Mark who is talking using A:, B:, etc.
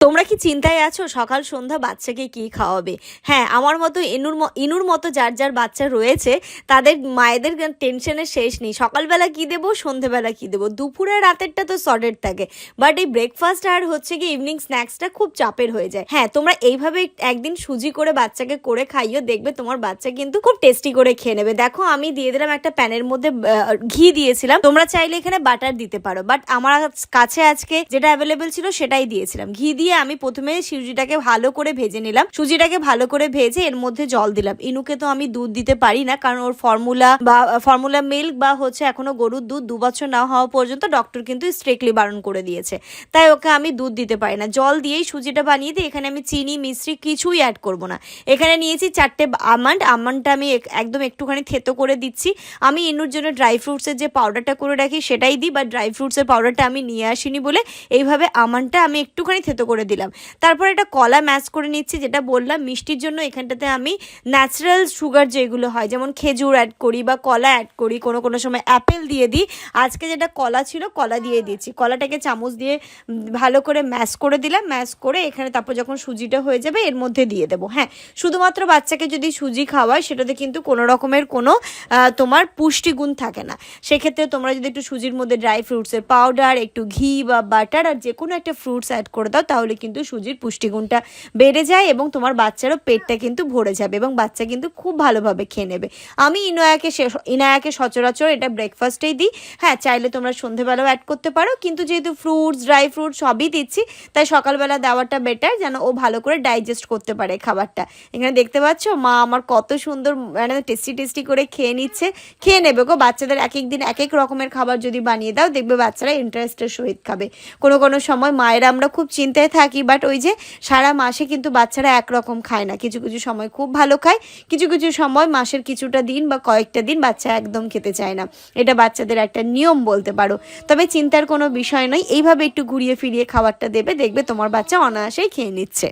A: তোমরা কি চিন্তায় আছো সকাল সন্ধ্যা বাচ্চাকে কি খাওয়াবে? হ্যাঁ, আমার মতো ইনুর মতো যার যার বাচ্চা রয়েছে তাদের মায়েদের টেনশনের শেষ নেই। সকালবেলা কি দেবো, সন্ধ্যেবেলা কি দেবো, দুপুরে রাতেরটা তো সর্টেড থাকে, বাট এই ব্রেকফাস্ট আর হচ্ছে কি ইভিনিং স্ন্যাক্সটা খুব চাপের হয়ে যায়। হ্যাঁ, তোমরা এইভাবে একদিন সুজি করে বাচ্চাকে করে খাইও, দেখবে তোমার বাচ্চা কিন্তু খুব টেস্টি করে খেয়ে নেবে। দেখো, আমি দিয়ে দিলাম একটা প্যানের মধ্যে ঘি দিয়েছিলাম, তোমরা চাইলে এখানে বাটার দিতে পারো, বাট আমার কাছে আজকে যেটা অ্যাভেলেবেল ছিল সেটাই দিয়েছিলাম। ঘি দিয়ে আমি প্রথমে সুজিটাকে ভালো করে ভেজে নিলাম। সুজিটাকে ভালো করে ভেজে এর মধ্যে জল দিলাম। ইনুকে তো আমি দুধ দিতে পারি না, কারণ ওর ফর্মুলা মিল্ক বা হচ্ছে এখনো গরুর দুধ 2 বছর না হওয়া পর্যন্ত ডক্টর কিন্তু স্ট্রিক্টলি বারণ করে দিয়েছে, তাই ওকে আমি দুধ দিতে পারি না। জল দিয়েই সুজিটা বানিয়ে দিই। এখানে আমি চিনি মিশ্রি কিছুই অ্যাড করব না। এখানে নিয়েছি 4টে আমন্ডটা আমি একদম একটুখানি থেতো করে দিচ্ছি। আমি ইনুর জন্য ড্রাই ফ্রুটসের যে পাউডারটা করে রাখি সেটাই দিই, বা ড্রাই ফ্রুটসের পাউডারটা আমি নিয়ে আসিনি বলে এইভাবে আমন্ডটা আমি একটুখানি থেতো করে দিলাম। তারপর একটা কলা ম্যাশ করে নিচ্ছি, যেটা বললাম মিষ্টির জন্য এখানটাতে আমি ন্যাচারাল সুগার যেগুলো হয়, যেমন খেজুর অ্যাড করি বা কলা অ্যাড করি, কোনো কোনো সময় অ্যাপেল দিয়ে দিই। আজকে যেটা কলা ছিল কলা দিয়ে দিয়েছি। কলাটাকে চামচ দিয়ে ভালো করে ম্যাশ করে দিলাম। ম্যাশ করে এখানে তারপর যখন সুজিটা হয়ে যাবে এর মধ্যে দিয়ে দেবো। হ্যাঁ, শুধুমাত্র বাচ্চাকে যদি সুজি খাওয়ায় সেটাতে কিন্তু কোনো রকমের কোনো তোমার পুষ্টিগুণ থাকে না। সেক্ষেত্রে তোমরা যদি একটু সুজির মধ্যে ড্রাই ফ্রুটসের পাউডার, একটু ঘি বা বাটার আর যে কোনো একটা ফ্রুটস অ্যাড করে দাও, তাহলে কিন্তু সুজির পুষ্টিগুণটা বেড়ে যায় এবং তোমার বাচ্চারও পেটটা কিন্তু ভরে যাবে এবং বাচ্চা কিন্তু খুব ভালোভাবে খেয়ে নেবে। আমি ইনায়াকে সচরাচর এটা ব্রেকফাস্টেই দিই। হ্যাঁ, চাইলে তোমরা সন্ধেবেলাও অ্যাড করতে পারো, কিন্তু যেহেতু ফ্রুটস ড্রাই ফ্রুট সবই দিচ্ছি, তাই সকালবেলা দেওয়াটা বেটার, যেন ও ভালো করে ডাইজেস্ট করতে পারে খাবারটা। এখানে দেখতে পাচ্ছ মা আমার কত সুন্দর মানে টেস্টি করে খেয়ে নিচ্ছে। খেয়ে নেবে গো, বাচ্চাদের এক এক দিন এক এক রকমের খাবার যদি বানিয়ে দাও, দেখবে বাচ্চারা ইন্টারেস্টের সহিত খাবে। কোনো কোনো সময় মায়েরা আমরা খুব চিন্তায় থাকি, বাট ওই যে সারা মাসে কিন্তু বাচ্চারা একরকম খায় না। কিছু কিছু সময় খুব ভালো খায়, কিছু কিছু সময় মাসের কিছুটা দিন বা কয়েকটা দিন বাচ্চা একদম খেতে চায় না। এটা বাচ্চাদের একটা নিয়ম বলতে পারো, তবে চিন্তার কোনো বিষয় নয়। এইভাবে একটু ঘুরিয়ে ফিরিয়ে খাবারটা দেবে, দেখবে তোমার বাচ্চা অনায়াসেই খেয়ে নিচ্ছে।